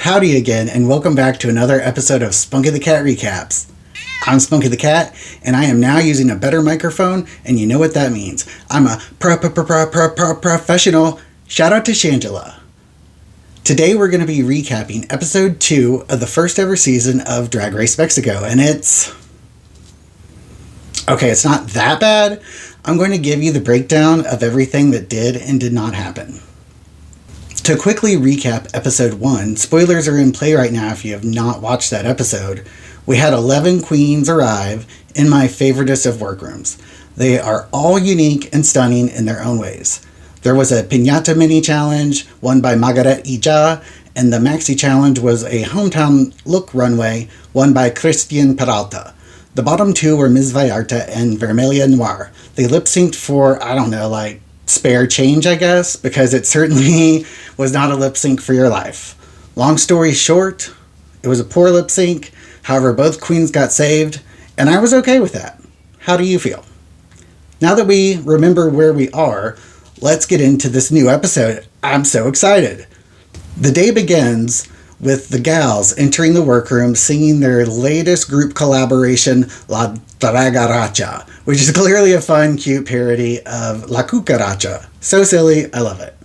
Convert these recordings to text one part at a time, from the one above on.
Howdy again, and welcome back to another episode of Spunky the Cat Recaps. I'm Spunky the Cat, and I am now using a better microphone, and you know what that means. I'm a professional. Shout out to Shangela. Today we're going to be recapping episode 2 of the first ever season of Drag Race Mexico, and it's not that bad. I'm going to give you the breakdown of everything that did and did not happen. To quickly recap episode 1, spoilers are in play right now if you have not watched that episode. We had 11 queens arrive in my favoriteest of workrooms. They are all unique and stunning in their own ways. There was a Piñata mini challenge won by Margaret Ija, and the maxi challenge was a hometown look runway won by Christian Peralta. The bottom two were Ms. Vallarta and Vermelia Noir. They lip-synced for, spare change, I guess, because it certainly was not a lip sync for your life. Long story short, it was a poor lip sync. However, both queens got saved, and I was okay with that. How do you feel? Now that we remember where we are, let's get into this new episode. I'm so excited. The day begins with the gals entering the workroom singing their latest group collaboration, La Dragaracha, which is clearly a fun, cute parody of La Cucaracha. So silly, I love it.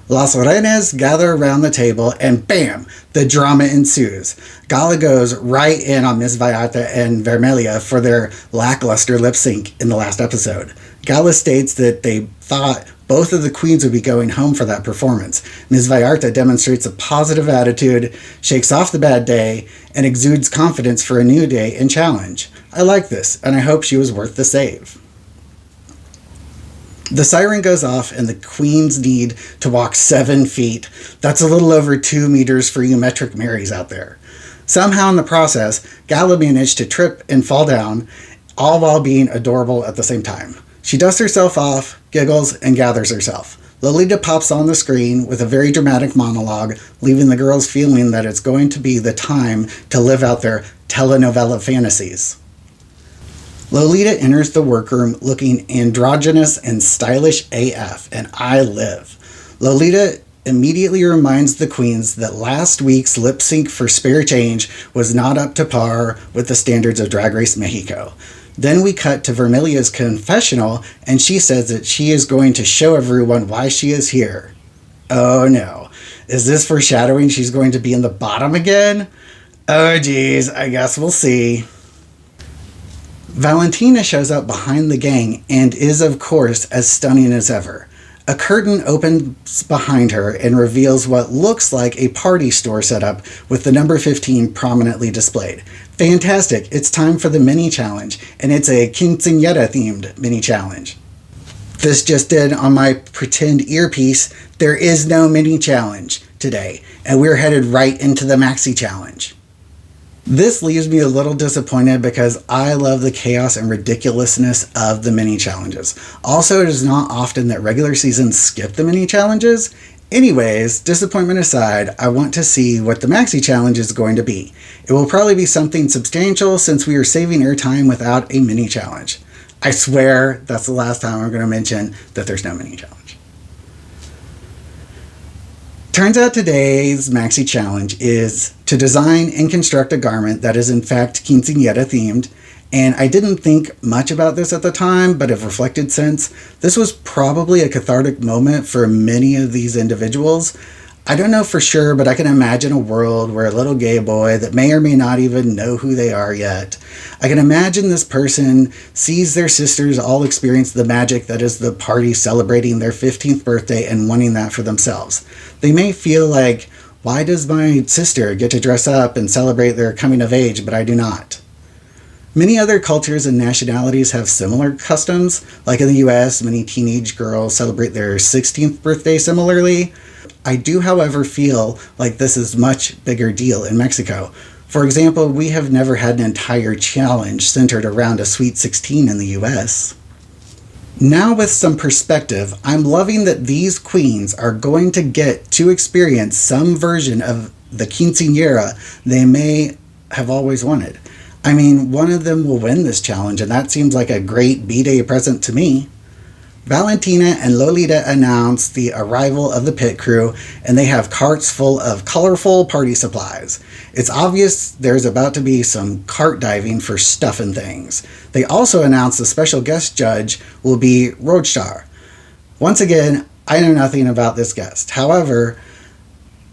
Las Reinas gather around the table and bam, the drama ensues. Gala goes right in on Ms. Vallarta and Vermelia for their lackluster lip sync in the last episode. Gala states that they thought both of the queens would be going home for that performance. Ms. Vallarta demonstrates a positive attitude, shakes off the bad day, and exudes confidence for a new day and challenge. I like this, and I hope she was worth the save. The siren goes off, and the queens need to walk 7 feet. That's a little over 2 meters for you metric Marys out there. Somehow in the process, Gala managed to trip and fall down, all while being adorable at the same time. She dusts herself off, giggles, and gathers herself. Lolita pops on the screen with a very dramatic monologue, leaving the girls feeling that it's going to be the time to live out their telenovela fantasies. Lolita enters the workroom looking androgynous and stylish AF, and I live. Lolita immediately reminds the queens that last week's lip sync for Spare Change was not up to par with the standards of Drag Race Mexico. Then we cut to Vermelia's confessional, and she says that she is going to show everyone why she is here. Oh no. Is this foreshadowing she's going to be in the bottom again? Oh geez, I guess we'll see. Valentina shows up behind the gang and is, of course, as stunning as ever. A curtain opens behind her and reveals what looks like a party store setup with the number 15 prominently displayed. Fantastic, it's time for the mini challenge, and it's a quinceañera themed mini challenge. This just did on my pretend earpiece. There is no mini challenge today, and we're headed right into the maxi challenge. This leaves me a little disappointed because I love the chaos and ridiculousness of the mini challenges. Also, it is not often that regular seasons skip the mini challenges. Anyways, disappointment aside, I want to see what the maxi challenge is going to be. It will probably be something substantial since we are saving airtime without a mini challenge. I swear that's the last time I'm going to mention that there's no mini challenge. Turns out today's maxi challenge is to design and construct a garment that is in fact quinceañera themed, and I didn't think much about this at the time, but have reflected since. This was probably a cathartic moment for many of these individuals. I don't know for sure, but I can imagine a world where a little gay boy that may or may not even know who they are yet, I can imagine this person sees their sisters all experience the magic that is the party celebrating their 15th birthday and wanting that for themselves. They may feel like, why does my sister get to dress up and celebrate their coming of age, but I do not? Many other cultures and nationalities have similar customs. Like in the US, many teenage girls celebrate their 16th birthday similarly. I do, however, feel like this is a much bigger deal in Mexico. For example, we have never had an entire challenge centered around a Sweet 16 in the US. Now with some perspective, I'm loving that these queens are going to get to experience some version of the quinceañera they may have always wanted. I mean, one of them will win this challenge, and that seems like a great B-Day present to me. Valentina and Lolita announce the arrival of the pit crew, and they have carts full of colorful party supplies. It's obvious there's about to be some cart diving for stuff and things. They also announce the special guest judge will be Roadstar. Once again, I know nothing about this guest. However,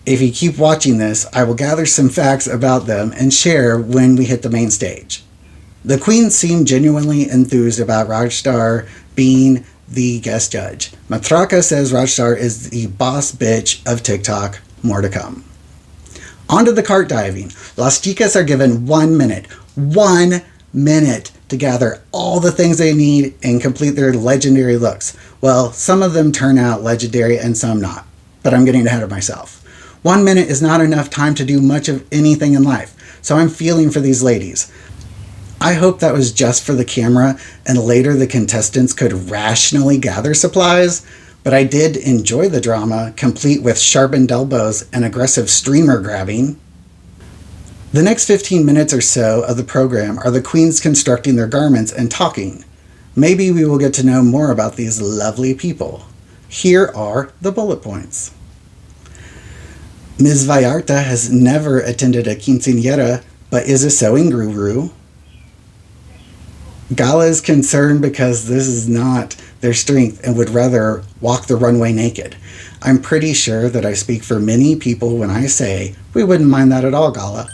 if you keep watching this, I will gather some facts about them and share when we hit the main stage. The queens seem genuinely enthused about Roadstar being the guest judge. Matraka says Roadstar is the boss bitch of TikTok. More to come. On to the cart diving. Las chicas are given 1 minute. 1 minute to gather all the things they need and complete their legendary looks. Well, some of them turn out legendary and some not. But I'm getting ahead of myself. 1 minute is not enough time to do much of anything in life. So I'm feeling for these ladies. I hope that was just for the camera and later the contestants could rationally gather supplies, but I did enjoy the drama, complete with sharpened elbows and aggressive streamer grabbing. The next 15 minutes or so of the program are the queens constructing their garments and talking. Maybe we will get to know more about these lovely people. Here are the bullet points. Ms. Vallarta has never attended a quinceañera, but is a sewing guru. Gala is concerned because this is not their strength and would rather walk the runway naked. I'm pretty sure that I speak for many people when I say we wouldn't mind that at all, Gala.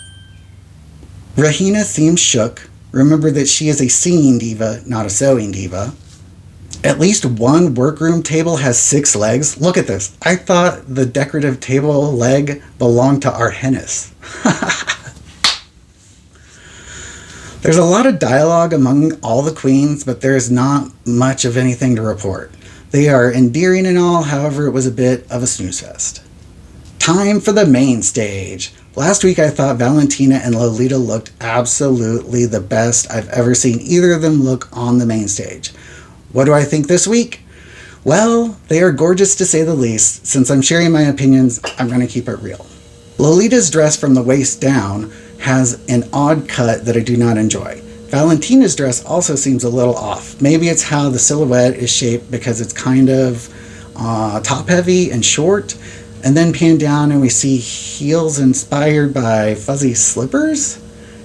Rahina seems shook. Remember that she is a singing diva, not a sewing diva. At least one workroom table has 6 legs. Look at this. I thought the decorative table leg belonged to Arhenis. There's a lot of dialogue among all the queens, but there's not much of anything to report. They are endearing and all, however it was a bit of a snooze fest. Time for the main stage. Last week I thought Valentina and Lolita looked absolutely the best I've ever seen either of them look on the main stage. What do I think this week? Well, they are gorgeous to say the least. Since I'm sharing my opinions, I'm going to keep it real. Lolita's dress from the waist down has an odd cut that I do not enjoy. Valentina's dress also seems a little off. Maybe it's how the silhouette is shaped because it's kind of top heavy and short, and then panned down and we see heels inspired by fuzzy slippers.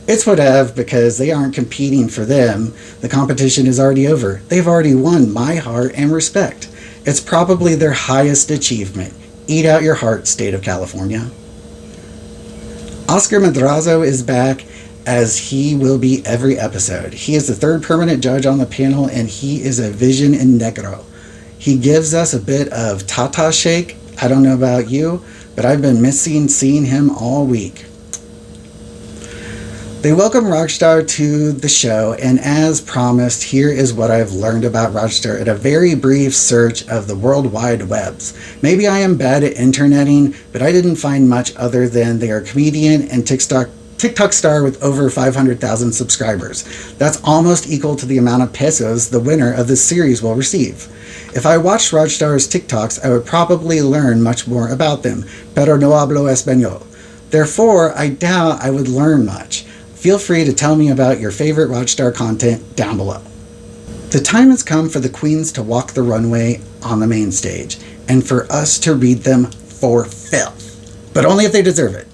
It's whatever because they aren't competing for them. The competition is already over. They've already won my heart and respect. It's probably their highest achievement. Eat out your heart, state of California. Oscar Madrazo is back, as he will be every episode. He is the 3rd permanent judge on the panel, and he is a vision in negro. He gives us a bit of Tata Shake. I don't know about you, but I've been missing seeing him all week. They welcome Roadstar to the show, and as promised, here is what I've learned about Roadstar at a very brief search of the World Wide Webs. Maybe I am bad at interneting, but I didn't find much other than they are a comedian and TikTok star with over 500,000 subscribers. That's almost equal to the amount of pesos the winner of this series will receive. If I watched Roadstar's TikToks, I would probably learn much more about them, pero no hablo español. Therefore, I doubt I would learn much. Feel free to tell me about your favorite Roadstar content down below. The time has come for the queens to walk the runway on the main stage, and for us to read them for filth. But only if they deserve it.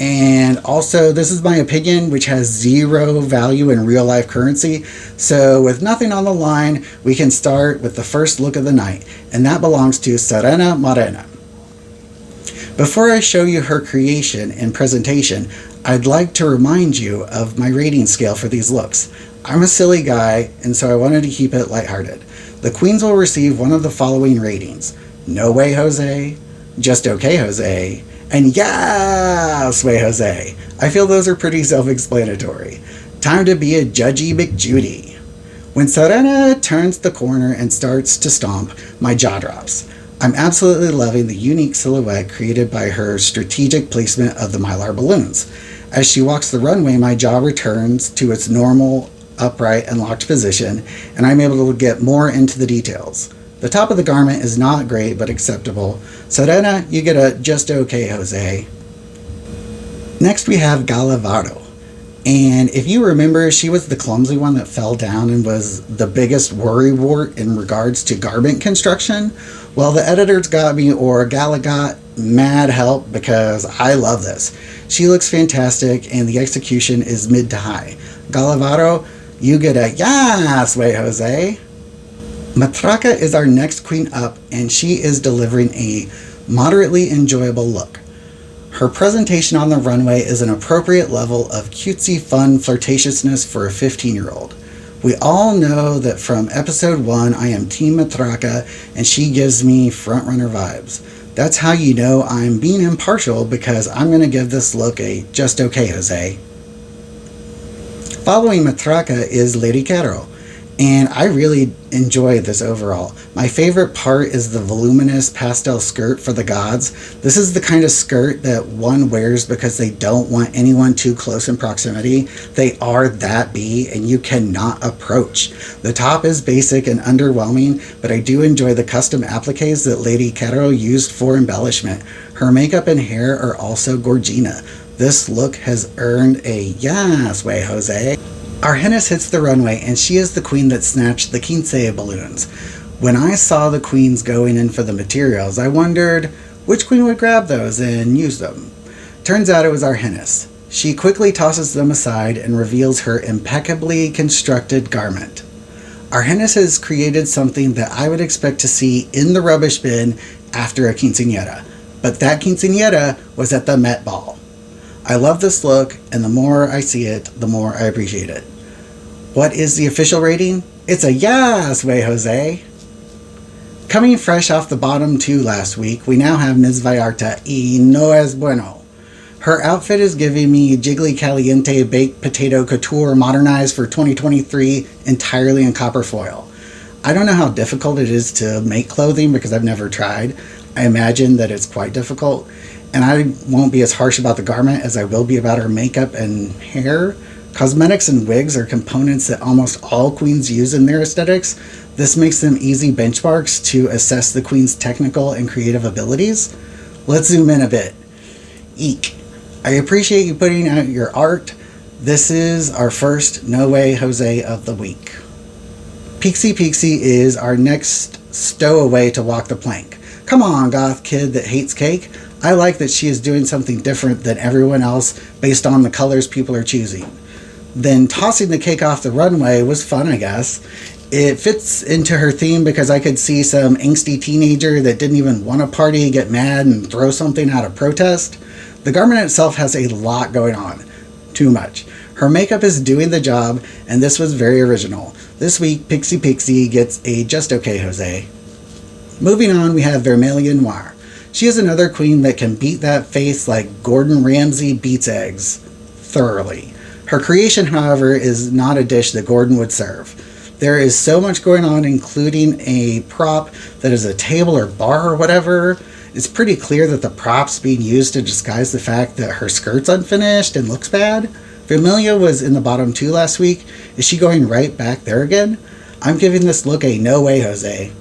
And also, this is my opinion, which has zero value in real life currency. So with nothing on the line, we can start with the first look of the night, and that belongs to Serena Morena. Before I show you her creation and presentation, I'd like to remind you of my rating scale for these looks. I'm a silly guy, and so I wanted to keep it lighthearted. The queens will receive one of the following ratings: No Way Jose, Just Okay Jose, and Yes Way Jose. I feel those are pretty self-explanatory. Time to be a judgy McJudy. When Serena turns the corner and starts to stomp, my jaw drops. I'm absolutely loving the unique silhouette created by her strategic placement of the Mylar balloons. As she walks the runway, my jaw returns to its normal, upright, and locked position, and I'm able to get more into the details. The top of the garment is not great, but acceptable. Serena, you get a just okay, Jose. Next we have Galavaro. And if you remember, she was the clumsy one that fell down and was the biggest worrywart in regards to garment construction. Well, the editors got me, or Gala got mad help, because I love this. She looks fantastic and the execution is mid to high. Galavaro, you get a yes way, Jose. Matraca is our next queen up, and she is delivering a moderately enjoyable look. Her presentation on the runway is an appropriate level of cutesy fun flirtatiousness for a 15-year-old. We all know that from episode 1 I am Team Matraca, and she gives me frontrunner vibes. That's how you know I'm being impartial, because I'm going to give this look a just okay, Jose. Following Matraca is Lady Caro, and I really enjoy this overall. My favorite part is the voluminous pastel skirt for the gods. This is the kind of skirt that one wears because they don't want anyone too close in proximity. They are that bee and you cannot approach. The top is basic and underwhelming, but I do enjoy the custom appliques that Lady Caro used for embellishment. Her makeup and hair are also gorgina. This look has earned a yes way, Jose. Our Hennis hits the runway, and she is the queen that snatched the quince balloons. When I saw the queens going in for the materials, I wondered which queen would grab those and use them. Turns out it was our Hennis. She quickly tosses them aside and reveals her impeccably constructed garment. Our Hennis has created something that I would expect to see in the rubbish bin after a quinceañera, but that quinceañera was at the Met Ball. I love this look, and the more I see it, the more I appreciate it. What is the official rating? It's a yes way, Jose. Coming fresh off the bottom 2 last week, we now have Ms. Vallarta y no es bueno. Her outfit is giving me Jiggly Caliente baked potato couture modernized for 2023 entirely in copper foil. I don't know how difficult it is to make clothing because I've never tried. I imagine that it's quite difficult. And I won't be as harsh about the garment as I will be about her makeup and hair. Cosmetics and wigs are components that almost all queens use in their aesthetics. This makes them easy benchmarks to assess the queen's technical and creative abilities. Let's zoom in a bit. Eek. I appreciate you putting out your art. This is our first No Way Jose of the week. Pixie Pixie is our next stowaway to walk the plank. Come on, goth kid that hates cake. I like that she is doing something different than everyone else based on the colors people are choosing. Then tossing the cake off the runway was fun, I guess. It fits into her theme because I could see some angsty teenager that didn't even want to party get mad and throw something out of protest. The garment itself has a lot going on. Too much. Her makeup is doing the job, and this was very original. This week, Pixie Pixie gets a just okay, Jose. Moving on, we have Vermilion Noir. She is another queen that can beat that face like Gordon Ramsay beats eggs. Thoroughly. Her creation, however, is not a dish that Gordon would serve. There is so much going on, including a prop that is a table or bar or whatever. It's pretty clear that the prop's being used to disguise the fact that her skirt's unfinished and looks bad. Vermilia was in the bottom 2 last week. Is she going right back there again? I'm giving this look a no way, Jose.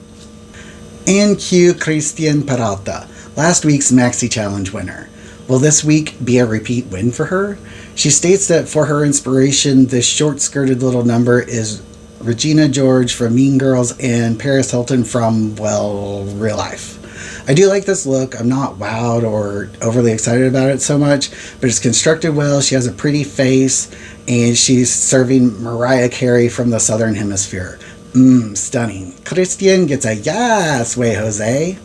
And cue Christian Peralta, last week's Maxi Challenge winner. Will this week be a repeat win for her? She states that for her inspiration, this short-skirted little number is Regina George from Mean Girls and Paris Hilton from, well, real life. I do like this look. I'm not wowed or overly excited about it so much, but it's constructed well. She has a pretty face, and she's serving Mariah Carey from the Southern Hemisphere. Stunning. Christian gets a yes way, Jose.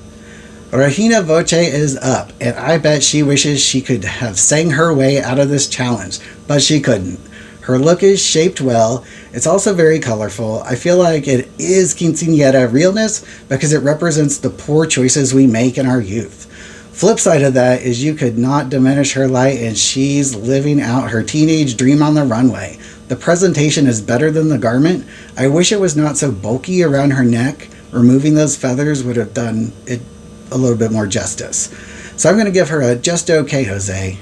Regina Voce is up, and I bet she wishes she could have sang her way out of this challenge, but she couldn't. Her look is shaped well. It's also very colorful. I feel like it is quinceañera realness because it represents the poor choices we make in our youth. Flip side of that is you could not diminish her light, and she's living out her teenage dream on the runway. The presentation is better than the garment. I wish it was not so bulky around her neck. Removing those feathers would have done it a little bit more justice. So I'm going to give her a just okay, Jose.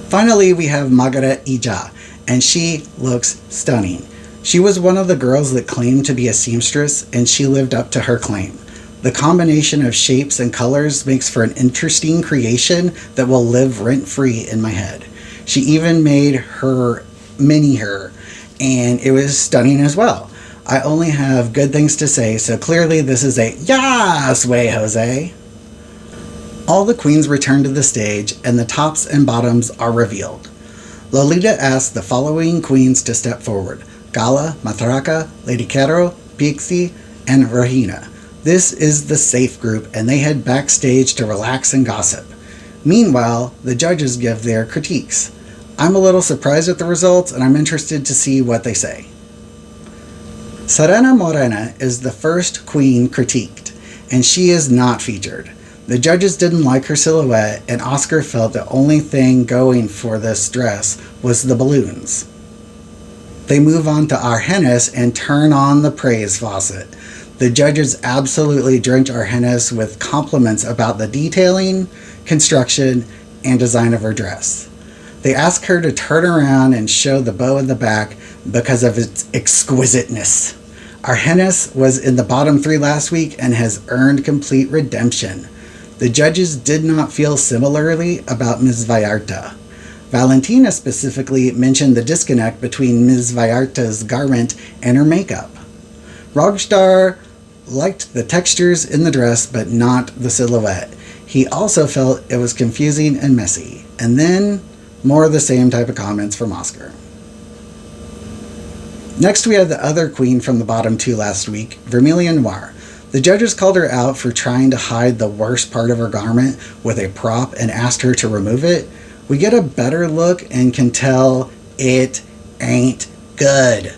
Finally, we have Margaret Ija, and she looks stunning. She was one of the girls that claimed to be a seamstress, and she lived up to her claim. The combination of shapes and colors makes for an interesting creation that will live rent-free in my head. She even made her mini her, and it was stunning as well. I only have good things to say, so clearly this is a yas way, Jose. All the queens return to the stage, and the tops and bottoms are revealed. Lolita asks the following queens to step forward: Gala, Matraca, Lady Caro, Pixie, and Regina. This is the safe group, and they head backstage to relax and gossip. Meanwhile, the judges give their critiques. I'm a little surprised at the results, and I'm interested to see what they say. Serena Morena is the first queen critiqued, and she is not featured. The judges didn't like her silhouette, and Oscar felt the only thing going for this dress was the balloons. They move on to Argenis and turn on the praise faucet. The judges absolutely drench Argenis with compliments about the detailing, construction, and design of her dress. They ask her to turn around and show the bow in the back because of its exquisiteness. Argenis was in the bottom 3 last week and has earned complete redemption. The judges did not feel similarly about Ms. Vallarta. Valentina specifically mentioned the disconnect between Ms. Vallarta's garment and her makeup. Rogstar liked the textures in the dress but not the silhouette. He also felt it was confusing and messy. And then, more of the same type of comments from Oscar. Next we have the other queen from the bottom 2 last week, Vermilion Noir. The judges called her out for trying to hide the worst part of her garment with a prop and asked her to remove it. We get a better look and can tell it ain't good.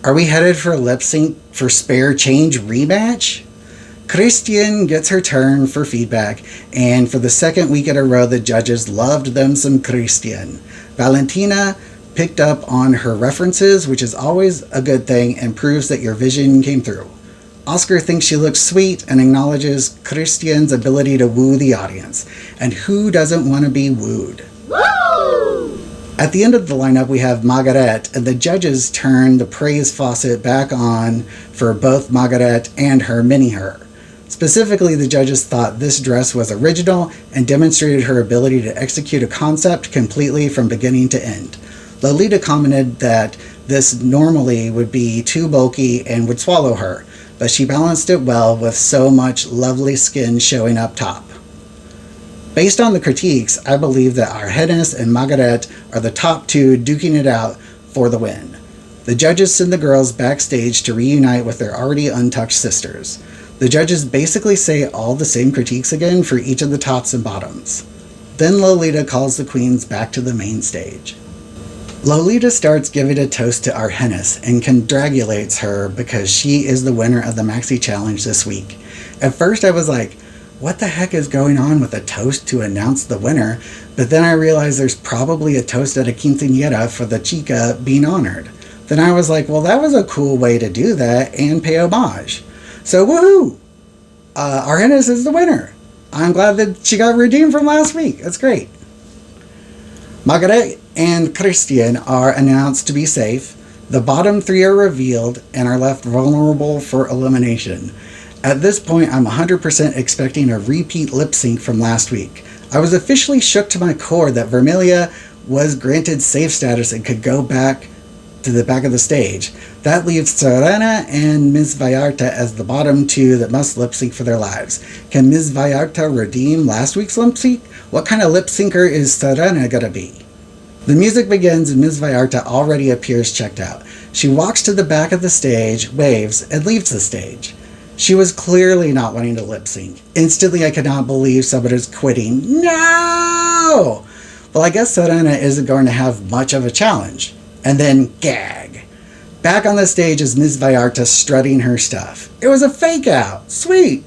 Are we headed for a lip sync for Spare Change rematch? Christian gets her turn for feedback, and for the second week in a row, the judges loved them some Christian. Valentina picked up on her references, which is always a good thing and proves that your vision came through. Oscar thinks she looks sweet and acknowledges Christian's ability to woo the audience. And who doesn't want to be wooed? Woo! At the end of the lineup, we have Margaret, and the judges turn the praise faucet back on for both Margaret and her mini-her. Specifically, the judges thought this dress was original and demonstrated her ability to execute a concept completely from beginning to end. Lolita commented that this normally would be too bulky and would swallow her, but she balanced it well with so much lovely skin showing up top. Based on the critiques, I believe that Argenis and Margaret are the top 2 duking it out for the win. The judges send the girls backstage to reunite with their already untouched sisters. The judges basically say all the same critiques again for each of the tops and bottoms. Then Lolita calls the queens back to the main stage. Lolita starts giving a toast to Argenis and congratulates her because she is the winner of the Maxi Challenge this week. At first I was like, what the heck is going on with a toast to announce the winner? But then I realized there's probably a toast at a quinceañera for the chica being honored. Then I was like, well, that was a cool way to do that and pay homage. So woohoo! Argenis is the winner. I'm glad that she got redeemed from last week. That's great. Margaret and Christian are announced to be safe. The bottom 3 are revealed and are left vulnerable for elimination. At this point, I'm 100% expecting a repeat lip sync from last week. I was officially shook to my core that Vermilia was granted safe status and could go back to the back of the stage. That leaves Serena and Ms. Vallarta as the bottom 2 that must lip sync for their lives. Can Ms. Vallarta redeem last week's lip sync? What kind of lip syncer is Serena gonna be? The music begins and Ms. Vallarta already appears checked out. She walks to the back of the stage, waves, and leaves the stage. She was clearly not wanting to lip sync. Instantly, I could not believe someone is quitting. No! Well, I guess Serena isn't going to have much of a challenge. And then gag. Back on the stage is Ms. Vallarta strutting her stuff. It was a fake out. Sweet.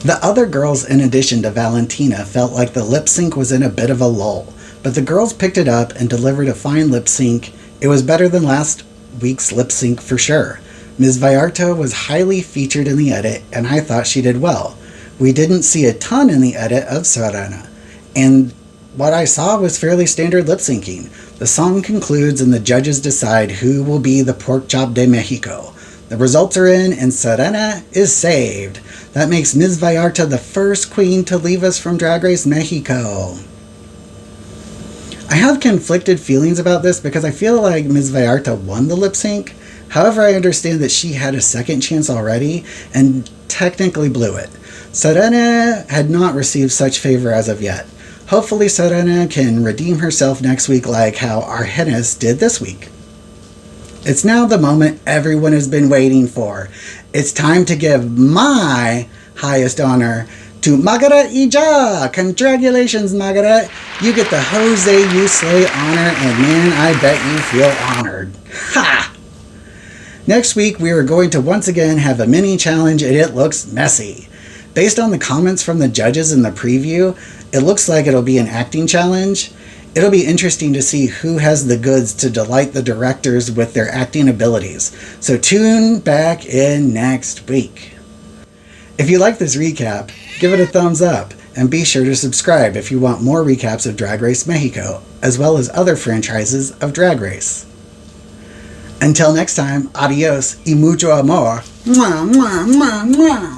The other girls, in addition to Valentina, felt like the lip sync was in a bit of a lull, but the girls picked it up and delivered a fine lip sync. It was better than last week's lip sync for sure. Ms. Vallarta was highly featured in the edit, and I thought she did well. We didn't see a ton in the edit of Serena, and what I saw was fairly standard lip syncing. The song concludes and the judges decide who will be the pork chop de Mexico. The results are in and Serena is saved. That makes Ms. Vallarta the first queen to leave us from Drag Race Mexico. I have conflicted feelings about this because I feel like Ms. Vallarta won the lip sync. However, I understand that she had a second chance already and technically blew it. Serena had not received such favor as of yet. Hopefully Serena can redeem herself next week like how Argenis did this week. It's now the moment everyone has been waiting for. It's time to give my highest honor to Margaret Ija. Congratulations, Margaret. You get the Jose You Slay honor, and man, I bet you feel honored. Ha! Next week, we are going to once again have a mini challenge, and it looks messy. Based on the comments from the judges in the preview, it looks like it'll be an acting challenge. It'll be interesting to see who has the goods to delight the directors with their acting abilities. So tune back in next week. If you like this recap, give it a thumbs up, and be sure to subscribe if you want more recaps of Drag Race Mexico, as well as other franchises of Drag Race. Until next time, adios y mucho amor. Mwah, mwah, mwah, mwah.